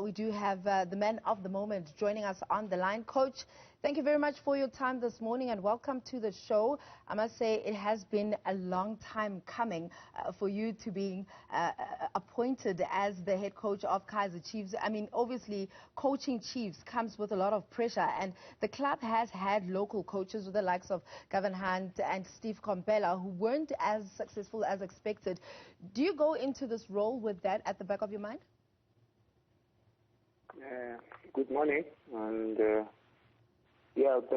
Well, we do have the man of the moment joining us on the line. Coach, thank you very much for your time this morning and welcome to the show. I must say it has been a long time coming for you to being appointed as the head coach of Kaizer Chiefs. I mean, obviously, coaching Chiefs comes with a lot of pressure, and the club has had local coaches with the likes of Gavin Hunt and Steve Kompela who weren't as successful as expected. Do you go into this role with that at the back of your mind? Good morning, and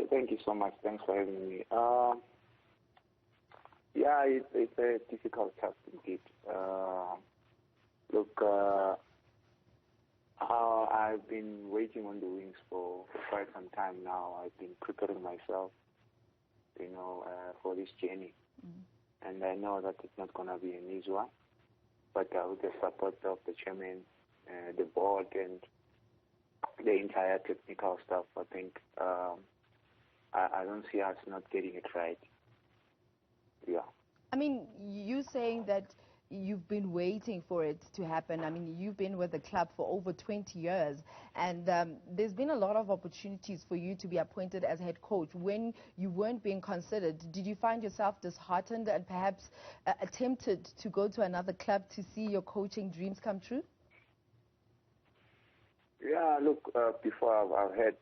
thank you so much. Thanks for having me. It's a difficult task indeed. Look, I've been waiting on the wings for quite some time now. I've been preparing myself, for this journey, and I know that it's not going to be an easy one. But with the support of the chairman, the board, and the entire technical staff, I think I don't see us not getting it right. Yeah. I mean, you saying that you've been waiting for it to happen. I mean, you've been with the club for over 20 years, and there's been a lot of opportunities for you to be appointed as head coach. When you weren't being considered, did you find yourself disheartened and perhaps attempted to go to another club to see your coaching dreams come true? Yeah, look, before I've had,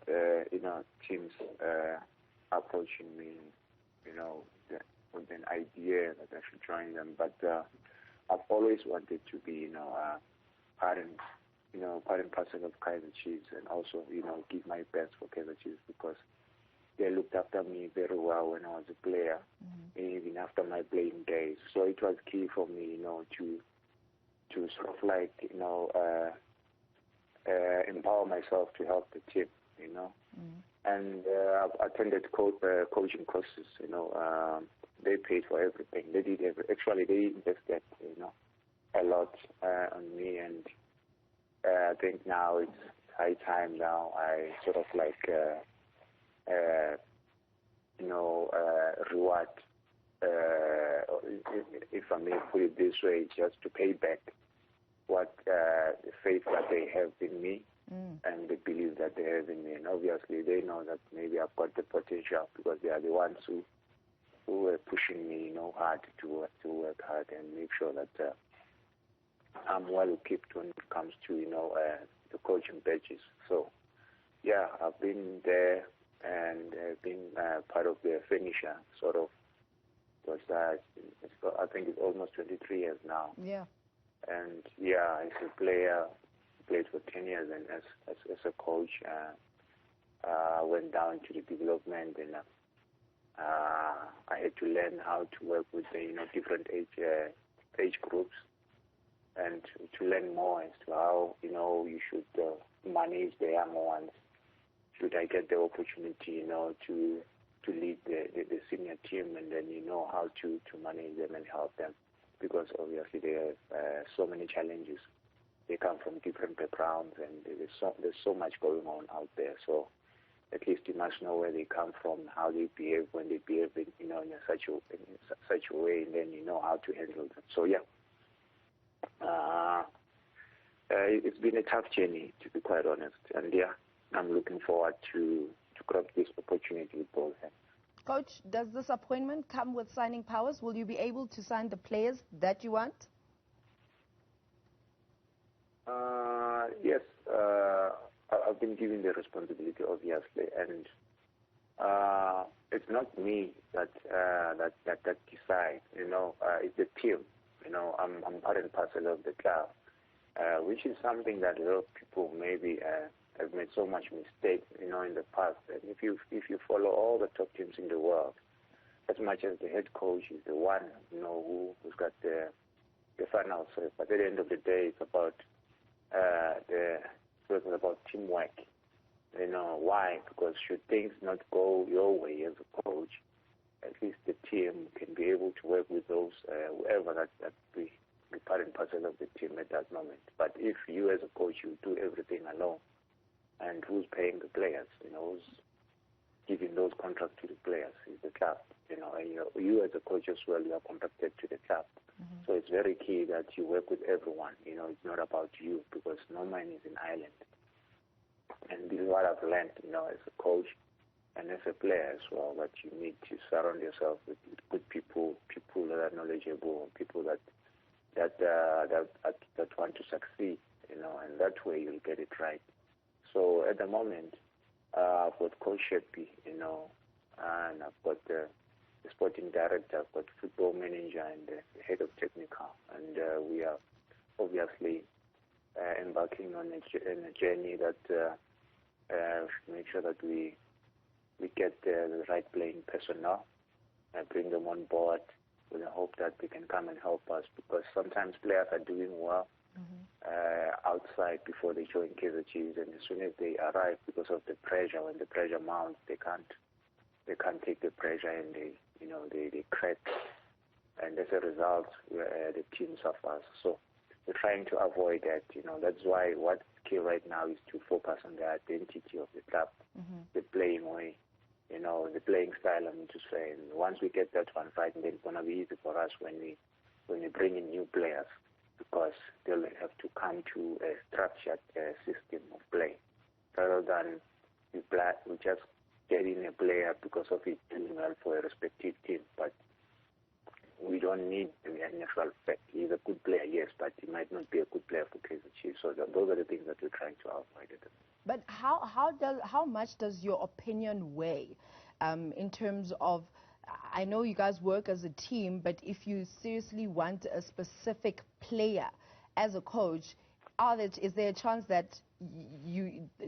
teams approaching me, with an idea that I should join them. But I've always wanted to be, part and parcel of Kaizer Chiefs, and also, give my best for Kaizer Chiefs, because they looked after me very well when I was a player, even after my playing days. So it was key for me, to sort of like, empower myself to help the team, And I've attended coaching courses, they paid for everything. They did actually, they invested, a lot on me, and I think now it's high time now I sort of like, reward, if I may put it this way, just to pay back what the faith that they have in me and the belief that they have in me. And obviously they know that maybe I've got the potential, because they are the ones who were pushing me, hard to work hard and make sure that I'm well equipped when it comes to, the coaching badges. So, yeah, I've been there and been part of the finisher, sort of, because I think it's almost 23 years now. Yeah. And yeah, as a player, played for 10 years, and as a coach, went down to the development, and I had to learn how to work with the different age groups, and to learn more as to how you should manage the young ones. Should I get the opportunity to lead the senior team, and then how to manage them and help them. Because obviously they have so many challenges. They come from different backgrounds, and there's so much going on out there. So at least you must know where they come from, how they behave when they behave in such a way, and then you know how to handle them. So yeah, it's been a tough journey, to be quite honest. And yeah, I'm looking forward to grab this opportunity with both hands. Coach, does this appointment come with signing powers? Will you be able to sign the players that you want? Yes, I've been given the responsibility, obviously, and it's not me that decides. It's the team. I'm part and parcel of the club, which is something that a lot of people maybe have made so much mistake, in the past. And if you follow all the top teams in the world, as much as the head coach is the one, who's got the final say, but at the end of the day, it's about teamwork. Why? Because should things not go your way as a coach, at least the team can be able to work with those whoever that be part and parcel of the team at that moment. But if you as a coach, you do everything alone, and who's paying the players, who's giving those contracts to the players is the club, and you as a coach as well, you are contracted to the club. So it's very key that you work with everyone. It's not about you, because no man is an island. And this is what I've learned, as a coach and as a player as well, that you need to surround yourself with good people, people that are knowledgeable, people that want to succeed, and that way you'll get it right. So at the moment, I've got Coach Shepi, and I've got the sporting director, I've got football manager and the head of technical, and we are obviously embarking on a journey that make sure that we get the right playing personnel and bring them on board with the hope that they can come and help us, because sometimes players are doing well outside before they join Kaizer Chiefs, and as soon as they arrive, because of the pressure, when the pressure mounts, they can't take the pressure, and they crack, and as a result, the team suffers. So we're trying to avoid that. That's why what's key right now is to focus on the identity of the club, the playing way, the playing style, I mean to say. And once we get that one right, then it's going to be easy for us when we bring in new players, because they'll have to come to a structured system of play, rather than we just get in a player because of it doing well for a respective team. But we don't need the NFL fact. He's a good player, yes, but he might not be a good player for Kaizer Chiefs. So those are the things that we're trying to avoid. But how much does your opinion weigh in terms of, I know you guys work as a team, but if you seriously want a specific player as a coach, is there a chance that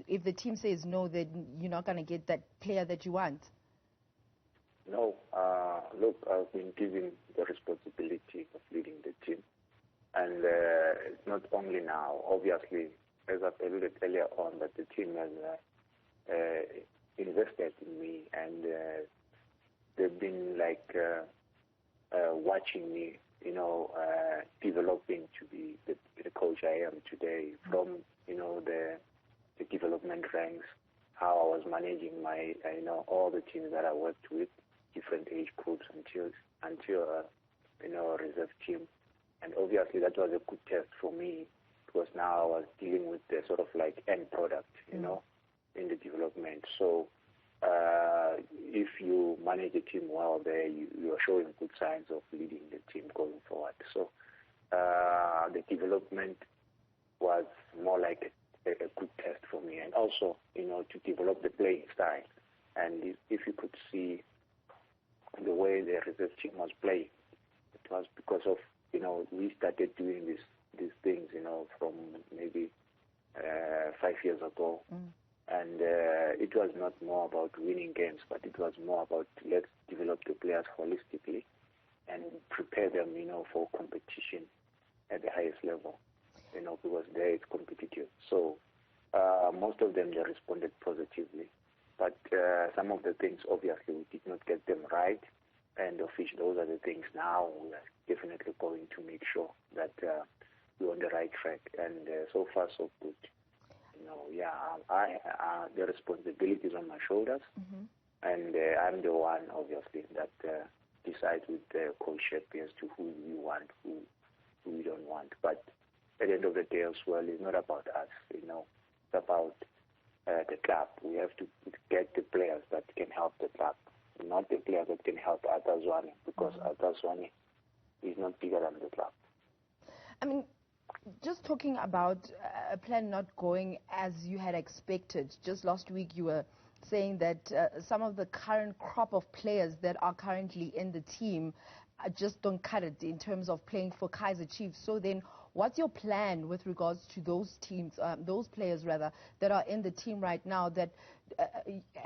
if the team says no, then you're not going to get that player that you want? No. Look, I've been given the responsibility of leading the team. And it's not only now. Obviously, as I've alluded earlier on, that the team has invested in me, and they've been watching me, developing to be the coach I am today, from, the development ranks, how I was managing my, all the teams that I worked with, different age groups until reserve team. And obviously that was a good test for me, because now I was dealing with the sort of end product, in the development. So if you manage the team well there, you are showing good signs of leading the team going forward. So the development was more like a good test for me, and also, to develop the playing style. And if you could see the way the reserve team was playing, it was because of, we started doing these things, from maybe 5 years ago. And it was not more about winning games, but it was more about, let's develop the players holistically and prepare them, for competition at the highest level, because there it's competitive. So most of them, they responded positively. But some of the things, obviously, we did not get them right. And those are the things now we are definitely going to make sure that we're on the right track. And so far, so good. The responsibility is on my shoulders. And I'm the one, obviously, that decides with the coach Shepi as to who we want, who we don't want. But at the end of the day as well, it's not about us, it's about the club. We have to get the players that can help the club, not the players that can help Arthur Zwane, because Arthur Zwane is not bigger than the club. I mean, just talking about a plan not going as you had expected, just last week you were saying that some of the current crop of players that are currently in the team just don't cut it in terms of playing for Kaizer Chiefs. So then what's your plan with regards to those teams, those players rather, that are in the team right now that,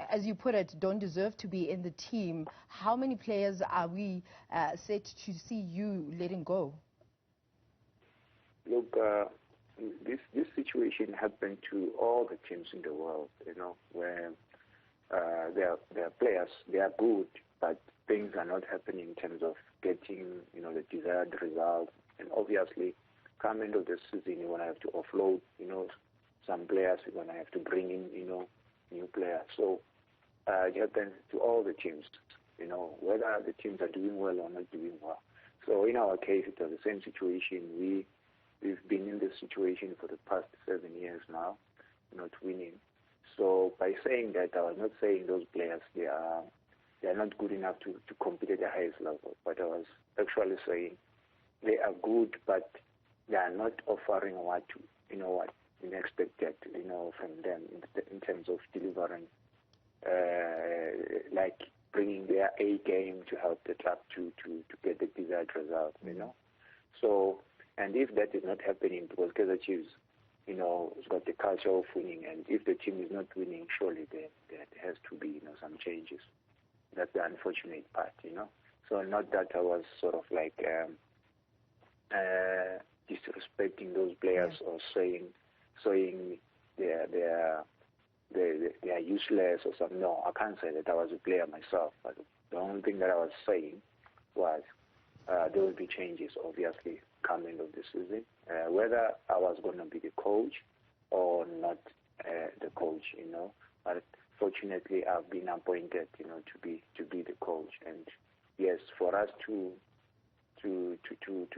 as you put it, don't deserve to be in the team? How many players are we set to see you letting go? Look, this situation happened to all the teams in the world, where there are players, they are good, but things are not happening in terms of getting, the desired results. And obviously, come end of the season, you're going to have to offload, some players, you're going to have to bring in, new players. So it happens to all the teams, whether the teams are doing well or not doing well. So in our case, it was the same situation. We've been in this situation for the past 7 years now, not winning. So by saying that, I was not saying those players they are not good enough to compete at the highest level, but I was actually saying they are good, but they are not offering what is expected, from them in terms of delivering, like bringing their A game to help the club to get the desired result, So, and if that is not happening, because Kaizer Chiefs, has got the culture of winning, and if the team is not winning, surely there has to be, some changes. That's the unfortunate part, So not that I was sort of like disrespecting those players or saying they are useless or something. No, I can't say that I was a player myself. But the only thing that I was saying was there will be changes, obviously, coming end of the season. Whether I was going to be the coach or not the coach, But fortunately, I've been appointed, to be the coach. And yes, for us to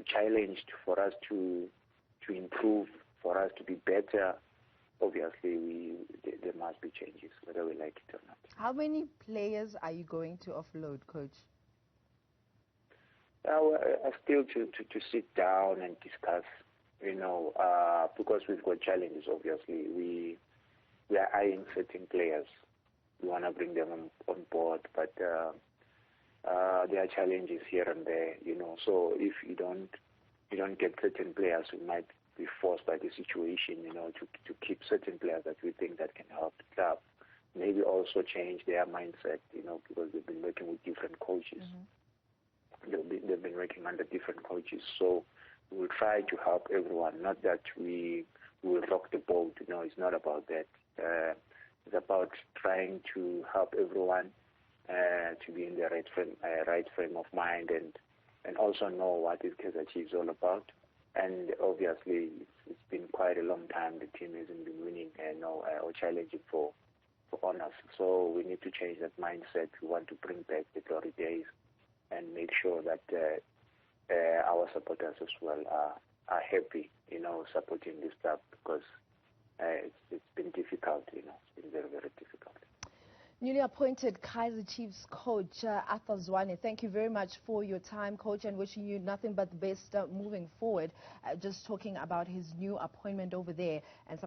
challenge, for us to improve, for us to be better, obviously there must be changes, whether we like it or not. How many players are you going to offload, Coach? Still to sit down and discuss, because we've got challenges, obviously. We are eyeing certain players. We want to bring them on board, but there are challenges here and there, So if you don't get certain players, we might be forced by the situation, to keep certain players that we think that can help the club. Maybe also change their mindset, because they've been working with different coaches. They've been working under different coaches. So we'll try to help everyone. Not that we will rock the boat. It's not about that. It's about trying to help everyone to be in the right frame of mind and also know what is Kaizer Chiefs all about. And obviously, it's been quite a long time the team hasn't been winning or challenging for honors. So we need to change that mindset. We want to bring back the glory days and make sure that our supporters as well are happy, supporting this club, because it's been difficult, It's been very, very difficult. Newly appointed Kaizer Chiefs coach Arthur Zwane, thank you very much for your time, coach, and wishing you nothing but the best moving forward. Just talking about his new appointment over there and